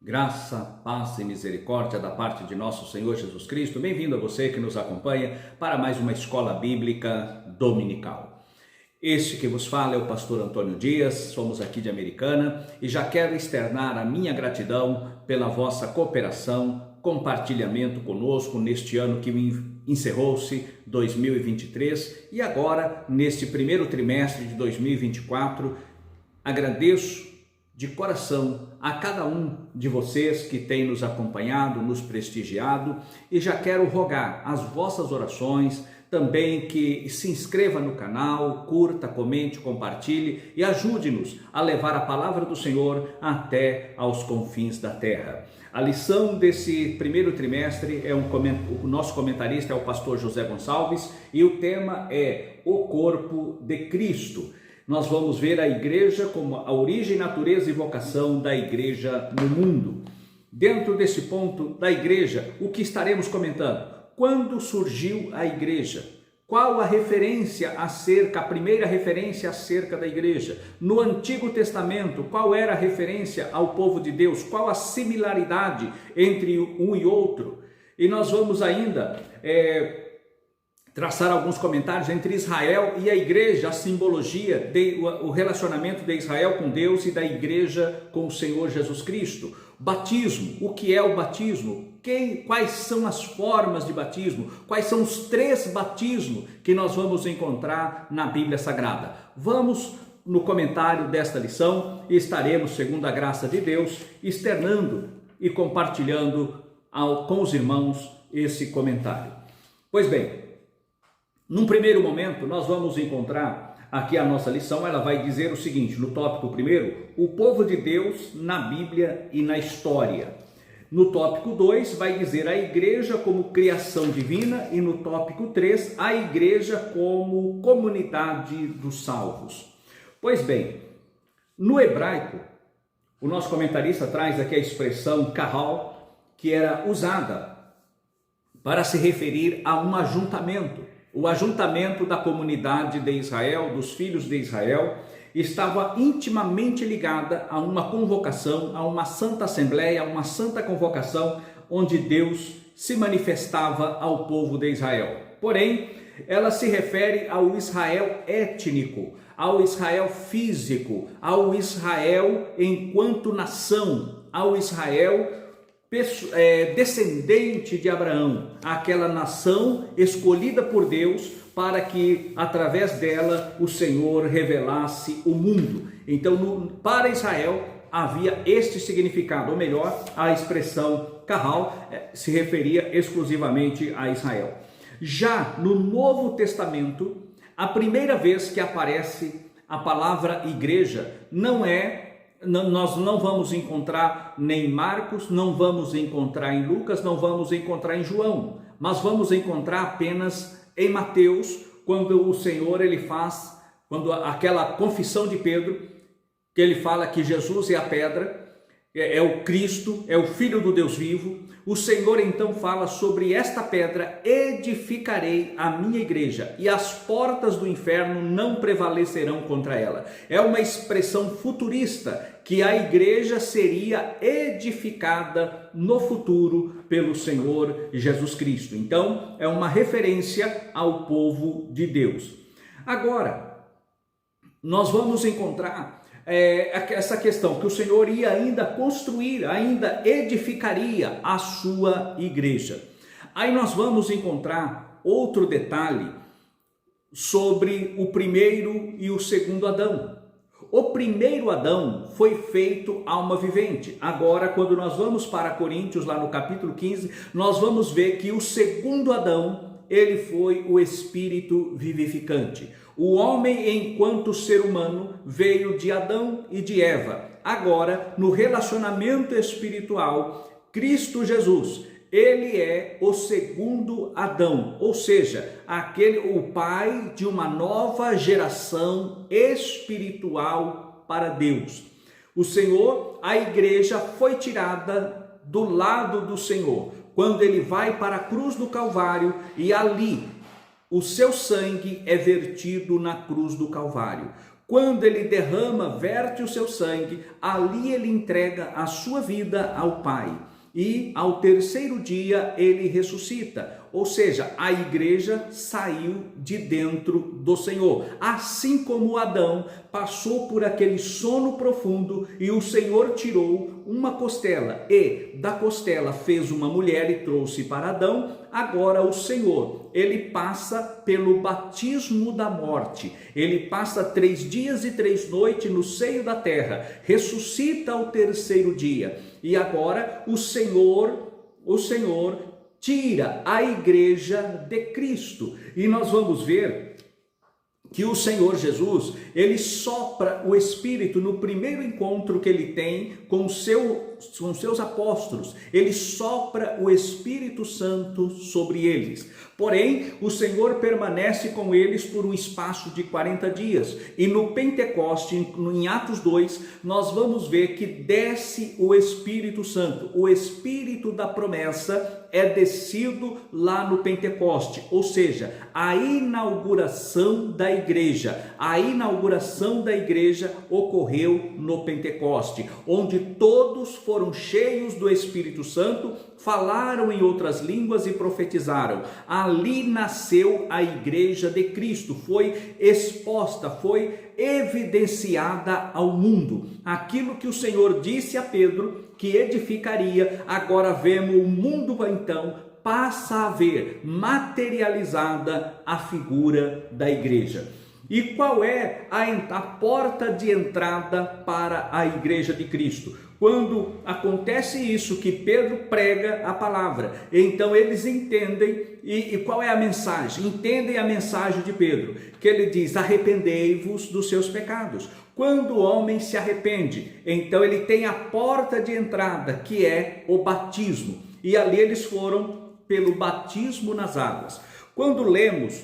Graça, paz e misericórdia da parte de nosso Senhor Jesus Cristo. Bem-vindo a você que nos acompanha para mais uma escola bíblica dominical. Este que vos fala é o pastor Antônio Dias, somos aqui de Americana e já quero externar a minha gratidão pela vossa cooperação, compartilhamento conosco neste ano que encerrou-se 2023 e agora neste primeiro trimestre de 2024. Agradeço de coração a cada um de vocês que tem nos acompanhado, nos prestigiado, e já quero rogar as vossas orações, também que se inscreva no canal, curta, comente, compartilhe e ajude-nos a levar a palavra do Senhor até aos confins da terra. A lição desse primeiro trimestre o nosso comentarista é o pastor José Gonçalves e o tema é o corpo de Cristo. Nós vamos ver a igreja como a origem, natureza e vocação da igreja no mundo. Dentro desse ponto da igreja, o que estaremos comentando? Quando surgiu a igreja? Qual a primeira referência acerca da igreja? No Antigo Testamento, qual era a referência ao povo de Deus? Qual a similaridade entre um e outro? E nós vamos ainda traçar alguns comentários entre Israel e a igreja, a simbologia, o relacionamento de Israel com Deus e da igreja com o Senhor Jesus Cristo. Batismo, o que é o batismo? Quais são as formas de batismo? Quais são os 3 batismos que nós vamos encontrar na Bíblia Sagrada? Vamos no comentário desta lição e estaremos, segundo a graça de Deus, externando e compartilhando com os irmãos esse comentário. Pois bem, num primeiro momento, nós vamos encontrar aqui a nossa lição, ela vai dizer o seguinte, no tópico primeiro, o povo de Deus na Bíblia e na história. No tópico 2, vai dizer a igreja como criação divina e no tópico 3, a igreja como comunidade dos salvos. Pois bem, no hebraico, o nosso comentarista traz aqui a expressão kahal, que era usada para se referir a um ajuntamento. O ajuntamento da comunidade de Israel, dos filhos de Israel, estava intimamente ligada a uma convocação, a uma santa assembleia, a uma santa convocação, onde Deus se manifestava ao povo de Israel. Porém, ela se refere ao Israel étnico, ao Israel físico, ao Israel enquanto nação, ao Israel descendente de Abraão, aquela nação escolhida por Deus para que através dela o Senhor revelasse o mundo. Então, para Israel havia este significado, ou melhor, a expressão kahal se referia exclusivamente a Israel. Já no Novo Testamento, a primeira vez que aparece a palavra igreja nós não vamos encontrar nem em Marcos, não vamos encontrar em Lucas, não vamos encontrar em João, mas vamos encontrar apenas em Mateus, quando o Senhor quando aquela confissão de Pedro, que ele fala que Jesus é a pedra, é o Cristo, é o Filho do Deus vivo. O Senhor então fala sobre esta pedra, edificarei a minha igreja e as portas do inferno não prevalecerão contra ela. É uma expressão futurista que a igreja seria edificada no futuro pelo Senhor Jesus Cristo. Então, é uma referência ao povo de Deus. Agora, nós vamos encontrar essa questão que o Senhor ia ainda construir, ainda edificaria a sua igreja. Aí nós vamos encontrar outro detalhe sobre o primeiro e o segundo Adão. O primeiro Adão foi feito alma vivente. Agora, quando nós vamos para Coríntios, lá no capítulo 15, nós vamos ver que o segundo Adão, ele foi o espírito vivificante. O homem, enquanto ser humano, veio de Adão e de Eva. Agora, no relacionamento espiritual, Cristo Jesus, ele é o segundo Adão, ou seja, o pai de uma nova geração espiritual para Deus. O Senhor, a igreja foi tirada do lado do Senhor, quando ele vai para a cruz do Calvário e ali o seu sangue é vertido na cruz do Calvário. Quando ele derrama, verte o seu sangue, ali ele entrega a sua vida ao Pai. E ao terceiro dia ele ressuscita, ou seja, a igreja saiu de dentro do Senhor. Assim como Adão passou por aquele sono profundo e o Senhor tirou uma costela e da costela fez uma mulher e trouxe para Adão, agora o Senhor, ele passa pelo batismo da morte, ele passa 3 dias e 3 noites no seio da terra, ressuscita ao terceiro dia. E agora o Senhor tira a igreja de Cristo. E nós vamos ver que o Senhor Jesus, ele sopra o Espírito no primeiro encontro que ele tem com seus apóstolos. Ele sopra o Espírito Santo sobre eles. Porém, o Senhor permanece com eles por um espaço de 40 dias. E no Pentecoste, em Atos 2, nós vamos ver que desce o Espírito Santo. O Espírito da promessa é descido lá no Pentecoste, ou seja, a inauguração da igreja. A inauguração da igreja ocorreu no Pentecoste, onde todos foram cheios do Espírito Santo, falaram em outras línguas e profetizaram. Ali nasceu a igreja de Cristo, foi exposta, foi evidenciada ao mundo. Aquilo que o Senhor disse a Pedro que edificaria, agora vemos o mundo então passa a ver materializada a figura da igreja. E qual é a porta de entrada para a igreja de Cristo? Quando acontece isso, que Pedro prega a palavra, então eles entendem, e qual é a mensagem? Entendem a mensagem de Pedro, que ele diz: arrependei-vos dos seus pecados. Quando o homem se arrepende, então ele tem a porta de entrada, que é o batismo, e ali eles foram pelo batismo nas águas. Quando lemos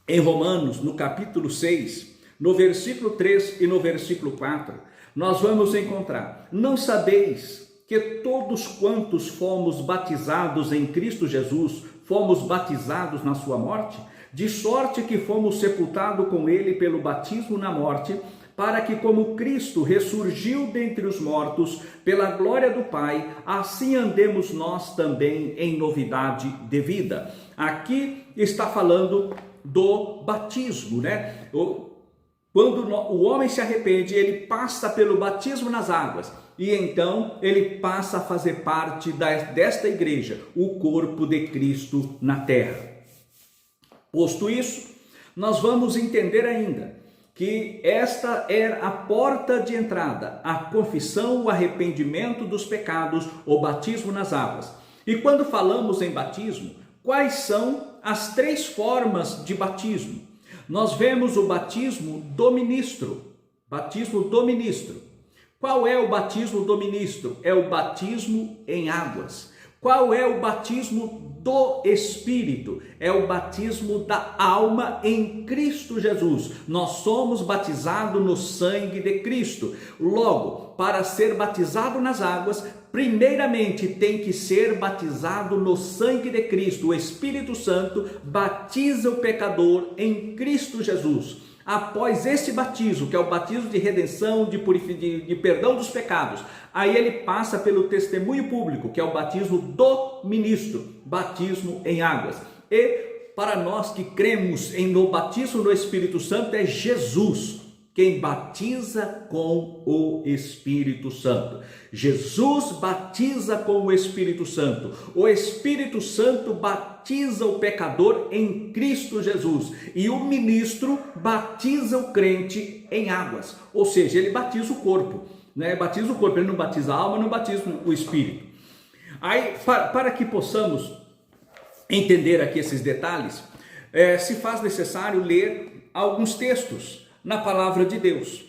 em Romanos, no capítulo 6, no versículo 3 e no versículo 4, nós vamos encontrar: não sabeis que todos quantos fomos batizados em Cristo Jesus, fomos batizados na sua morte? De sorte que fomos sepultados com ele pelo batismo na morte, para que, como Cristo ressurgiu dentre os mortos pela glória do Pai, assim andemos nós também em novidade de vida. Aqui está falando do batismo, né? Quando o homem se arrepende, ele passa pelo batismo nas águas e então ele passa a fazer parte desta igreja, o corpo de Cristo na terra. Posto isso, nós vamos entender ainda que esta era a porta de entrada, a confissão, o arrependimento dos pecados, o batismo nas águas. E quando falamos em batismo, quais são as 3 formas de batismo? Nós vemos o batismo do ministro. Batismo do ministro. Qual é o batismo do ministro? É o batismo em águas. Qual é o batismo do Espírito? É o batismo da alma em Cristo Jesus. Nós somos batizados no sangue de Cristo. Logo, para ser batizado nas águas, primeiramente tem que ser batizado no sangue de Cristo. O Espírito Santo batiza o pecador em Cristo Jesus. Após esse batismo, que é o batismo de redenção, de perdão dos pecados, aí ele passa pelo testemunho público, que é o batismo do ministro, batismo em águas. E para nós que cremos no batismo do Espírito Santo, é Jesus quem batiza com o Espírito Santo. Jesus batiza com o Espírito Santo. O Espírito Santo batiza o pecador em Cristo Jesus. E o ministro batiza o crente em águas. Ou seja, ele batiza o corpo, né? Batiza o corpo, ele não batiza a alma, não batiza o Espírito. Aí, para que possamos entender aqui esses detalhes, se faz necessário ler alguns textos na palavra de Deus.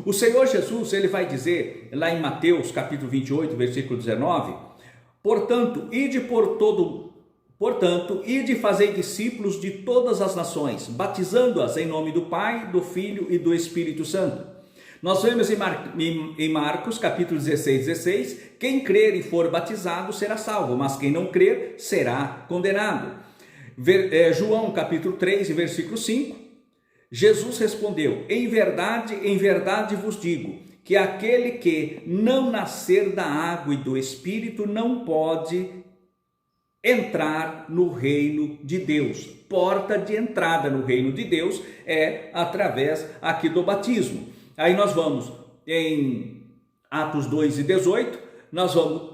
O Senhor Jesus, ele vai dizer lá em Mateus capítulo 28, versículo 19: portanto, ide e fazei discípulos de todas as nações, batizando-as em nome do Pai, do Filho e do Espírito Santo. Nós vemos em Marcos capítulo 16, quem crer e for batizado será salvo, mas quem não crer será condenado. João capítulo 3, versículo 5, Jesus respondeu: em verdade vos digo, que aquele que não nascer da água e do Espírito não pode entrar no reino de Deus. Porta de entrada no reino de Deus é através aqui do batismo. Aí nós vamos em Atos 2:18,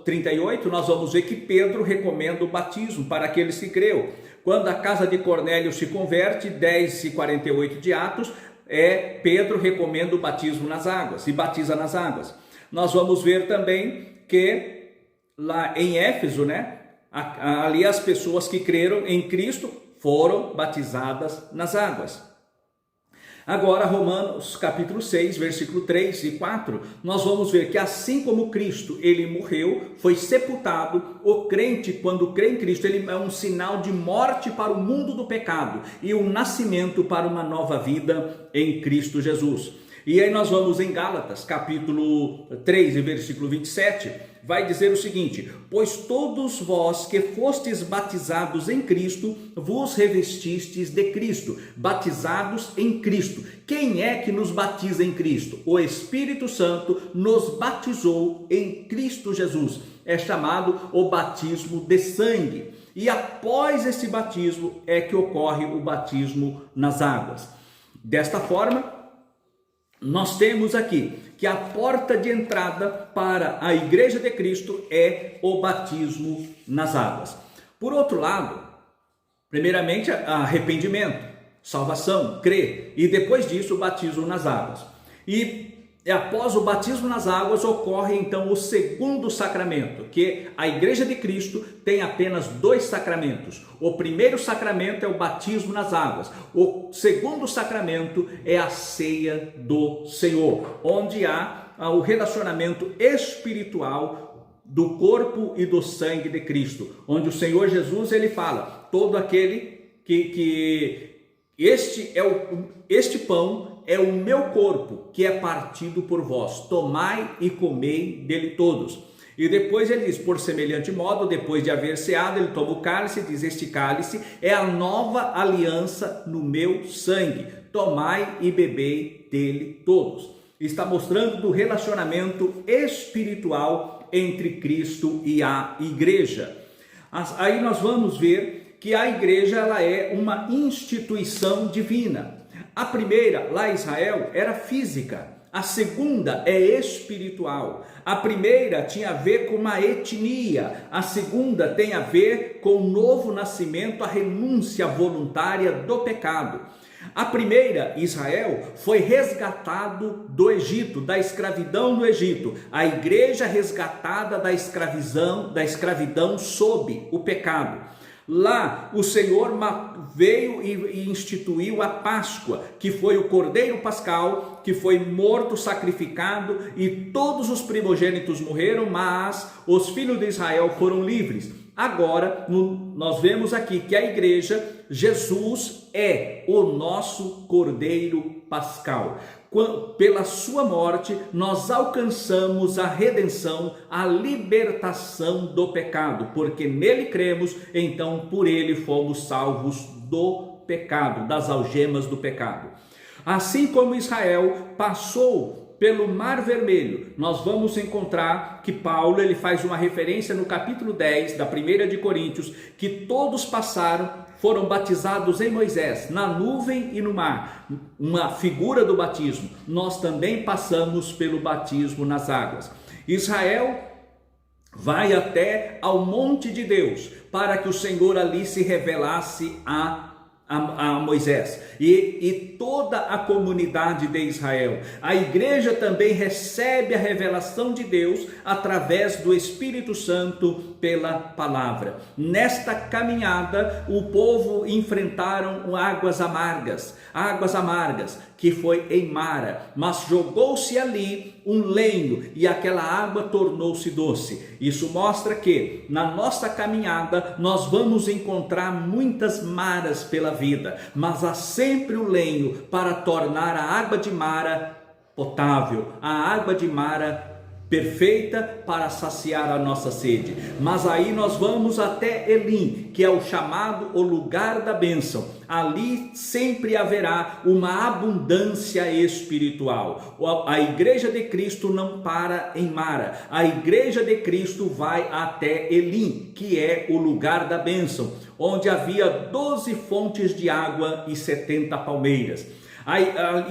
38, nós vamos ver que Pedro recomenda o batismo para aqueles que creram. Quando a casa de Cornélio se converte, 10:48 de Atos, Pedro recomenda o batismo nas águas e batiza nas águas. Nós vamos ver também que lá em Éfeso, ali as pessoas que creram em Cristo foram batizadas nas águas. Agora, Romanos capítulo 6, versículo 3 e 4, nós vamos ver que assim como Cristo, ele morreu, foi sepultado, o crente, quando crê em Cristo, ele é um sinal de morte para o mundo do pecado e um nascimento para uma nova vida em Cristo Jesus. E aí nós vamos em Gálatas capítulo 3 e versículo 27, vai dizer o seguinte: pois todos vós que fostes batizados em Cristo, vos revestistes de Cristo, batizados em Cristo. Quem é que nos batiza em Cristo? O Espírito Santo nos batizou em Cristo Jesus. É chamado o batismo de sangue. E após esse batismo é que ocorre o batismo nas águas. Desta forma, nós temos aqui que a porta de entrada para a Igreja de Cristo é o batismo nas águas. Por outro lado, primeiramente arrependimento, salvação, crer, e depois disso o batismo nas águas. E após o batismo nas águas ocorre então o segundo sacramento, que a Igreja de Cristo tem apenas 2 sacramentos. O primeiro sacramento é o batismo nas águas. O segundo sacramento é a ceia do Senhor, onde há o relacionamento espiritual do corpo e do sangue de Cristo, onde o Senhor Jesus ele fala: todo aquele que este pão é o meu corpo, que é partido por vós, tomai e comei dele todos. E depois ele diz: por semelhante modo, depois de haver ceado, ele toma o cálice e diz: este cálice é a nova aliança no meu sangue, tomai e bebei dele todos. Está mostrando do relacionamento espiritual entre Cristo e a igreja. Aí nós vamos ver que a igreja ela é uma instituição divina. A primeira, lá em Israel, era física. A segunda é espiritual. A primeira tinha a ver com uma etnia. A segunda tem a ver com o novo nascimento, a renúncia voluntária do pecado. A primeira, Israel, foi resgatado do Egito, da escravidão do Egito. A igreja resgatada da escravidão sob o pecado. Lá o Senhor veio e instituiu a Páscoa, que foi o Cordeiro Pascal, que foi morto, sacrificado, e todos os primogênitos morreram, mas os filhos de Israel foram livres. Agora, nós vemos aqui que a igreja, Jesus é o nosso Cordeiro Pascal. Pela sua morte, nós alcançamos a redenção, a libertação do pecado, porque nele cremos, então por ele fomos salvos do pecado, das algemas do pecado. Assim como Israel passou pelo Mar Vermelho, nós vamos encontrar que Paulo ele faz uma referência no capítulo 10 da 1 de Coríntios, que todos foram batizados em Moisés, na nuvem e no mar, uma figura do batismo. Nós também passamos pelo batismo nas águas. Israel vai até ao monte de Deus, para que o Senhor ali se revelasse a Moisés e toda a comunidade de Israel. A igreja também recebe a revelação de Deus através do Espírito Santo pela palavra. Nesta caminhada, o povo enfrentaram águas amargas, que foi em Mara, mas jogou-se ali um lenho e aquela água tornou-se doce. Isso mostra que na nossa caminhada nós vamos encontrar muitas maras pela vida, mas há sempre o lenho para tornar a água de Mara potável, a água de Mara perfeita para saciar a nossa sede. Mas aí nós vamos até Elim, que é o chamado o lugar da bênção. Ali sempre haverá uma abundância espiritual. A igreja de Cristo não para em Mara. A igreja de Cristo vai até Elim, que é o lugar da bênção, onde havia 12 fontes de água e 70 palmeiras.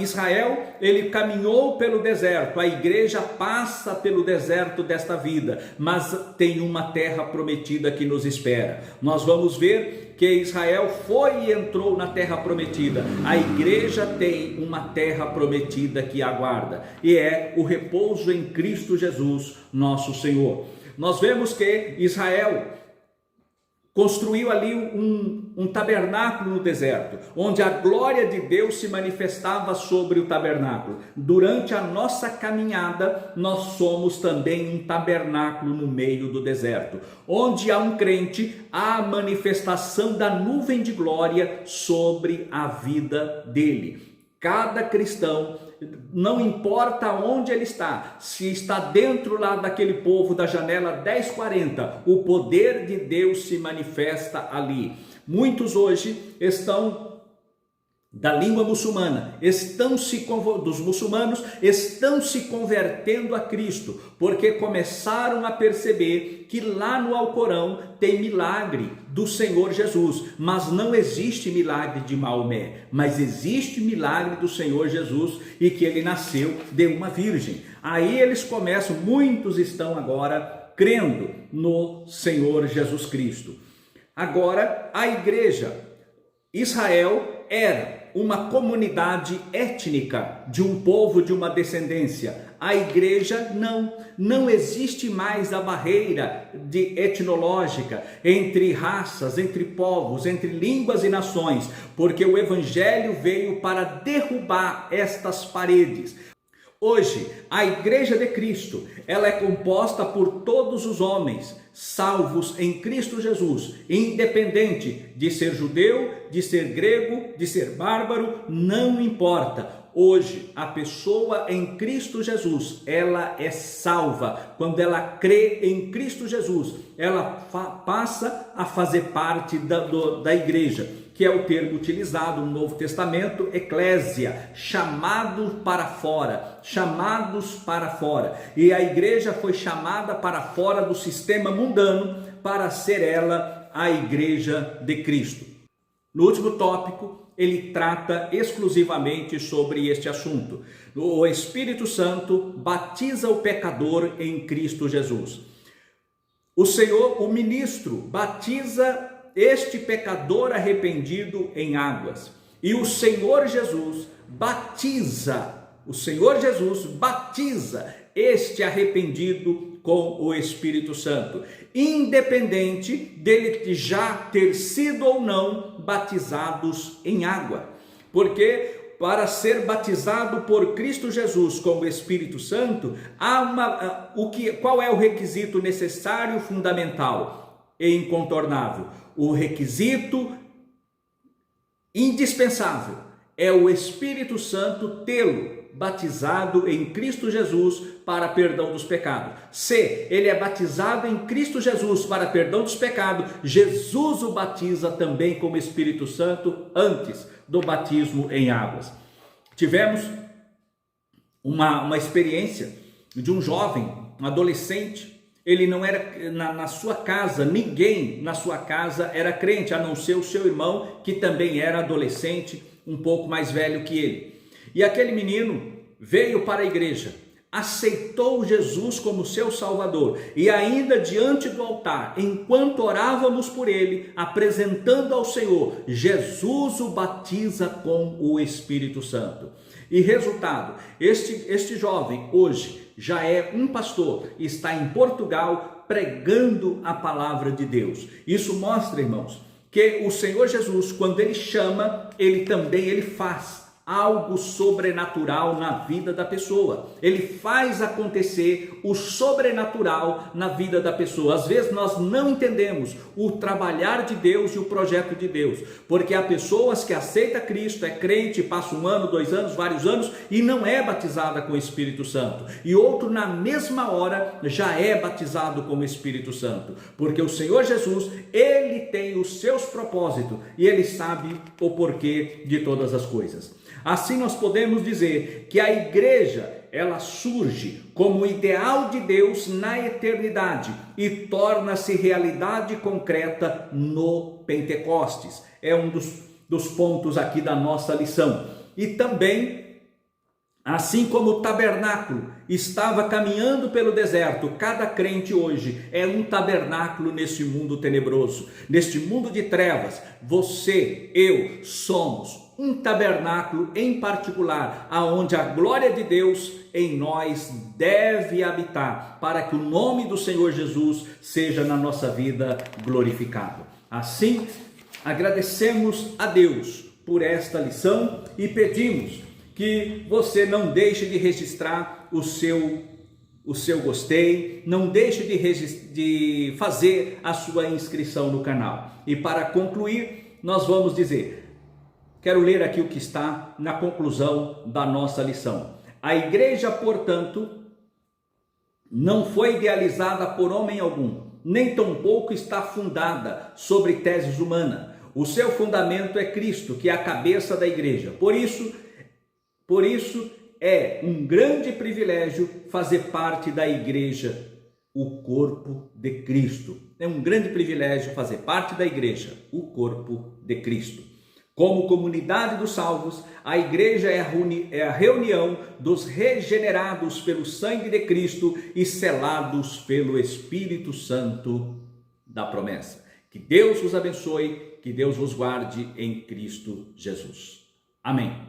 Israel, ele caminhou pelo deserto, a igreja passa pelo deserto desta vida, mas tem uma terra prometida que nos espera. Nós vamos ver que Israel foi e entrou na terra prometida. A igreja tem uma terra prometida que aguarda, e é o repouso em Cristo Jesus, nosso Senhor. Nós vemos que Israel construiu ali um tabernáculo no deserto, onde a glória de Deus se manifestava sobre o tabernáculo. Durante a nossa caminhada, nós somos também um tabernáculo no meio do deserto. Onde há um crente, há a manifestação da nuvem de glória sobre a vida dele. Cada cristão, não importa onde ele está, se está dentro lá daquele povo da janela 1040, o poder de Deus se manifesta ali. Muitos hoje estão da língua muçulmana, dos muçulmanos estão se convertendo a Cristo, porque começaram a perceber que lá no Alcorão tem milagre do Senhor Jesus, mas não existe milagre de Maomé, mas existe milagre do Senhor Jesus, e que ele nasceu de uma virgem. Aí eles começam, muitos estão agora crendo no Senhor Jesus Cristo. Agora, a igreja, Israel era uma comunidade étnica, de um povo, de uma descendência. A igreja não existe mais a barreira etnológica entre raças, entre povos, entre línguas e nações, porque o evangelho veio para derrubar estas paredes. Hoje, a igreja de Cristo, ela é composta por todos os homens, salvos em Cristo Jesus, independente de ser judeu, de ser grego, de ser bárbaro, não importa. Hoje, a pessoa em Cristo Jesus, ela é salva. Quando ela crê em Cristo Jesus, ela passa a fazer parte da igreja, que é o termo utilizado no Novo Testamento, eclésia, chamados para fora. E a igreja foi chamada para fora do sistema mundano para ser ela a igreja de Cristo. No último tópico, ele trata exclusivamente sobre este assunto. O Espírito Santo batiza o pecador em Cristo Jesus. O Senhor, o ministro, batiza este pecador arrependido em águas. E o Senhor Jesus batiza este arrependido com o Espírito Santo, independente dele já ter sido ou não batizados em água. Porque para ser batizado por Cristo Jesus com o Espírito Santo, qual é o requisito necessário, fundamental e incontornável? O requisito indispensável é o Espírito Santo tê-lo batizado em Cristo Jesus para perdão dos pecados. Se ele é batizado em Cristo Jesus para perdão dos pecados, Jesus o batiza também como Espírito Santo antes do batismo em águas. Tivemos uma experiência de um jovem, um adolescente. Ele não era, na sua casa, ninguém na sua casa era crente, a não ser o seu irmão, que também era adolescente, um pouco mais velho que ele. E aquele menino veio para a igreja, aceitou Jesus como seu Salvador, e ainda diante do altar, enquanto orávamos por ele, apresentando ao Senhor, Jesus o batiza com o Espírito Santo. E resultado, este jovem hoje já é um pastor, está em Portugal pregando a palavra de Deus. Isso mostra, irmãos, que o Senhor Jesus, quando ele chama, ele faz algo sobrenatural na vida da pessoa. Ele faz acontecer o sobrenatural na vida da pessoa. Às vezes nós não entendemos o trabalhar de Deus e o projeto de Deus, porque há pessoas que aceitam Cristo, é crente, passa 1 ano, 2 anos, vários anos e não é batizada com o Espírito Santo. E outro na mesma hora já é batizado com o Espírito Santo, porque o Senhor Jesus, ele tem os seus propósitos e ele sabe o porquê de todas as coisas. Assim nós podemos dizer que a igreja, ela surge como ideal de Deus na eternidade e torna-se realidade concreta no Pentecostes. É um dos pontos aqui da nossa lição. E também, assim como o tabernáculo estava caminhando pelo deserto, cada crente hoje é um tabernáculo nesse mundo tenebroso, neste mundo de trevas. Você, eu, somos um tabernáculo em particular, aonde a glória de Deus em nós deve habitar, para que o nome do Senhor Jesus seja na nossa vida glorificado. Assim, agradecemos a Deus por esta lição e pedimos que você não deixe de registrar o seu gostei, não deixe de fazer a sua inscrição no canal. E para concluir, nós vamos dizer, quero ler aqui o que está na conclusão da nossa lição. A igreja, portanto, não foi idealizada por homem algum, nem tampouco está fundada sobre teses humanas. O seu fundamento é Cristo, que é a cabeça da igreja. Por isso é um grande privilégio fazer parte da igreja, o corpo de Cristo. É um grande privilégio fazer parte da igreja, o corpo de Cristo. Como comunidade dos salvos, a igreja é a reunião dos regenerados pelo sangue de Cristo e selados pelo Espírito Santo da promessa. Que Deus os abençoe, que Deus os guarde em Cristo Jesus. Amém.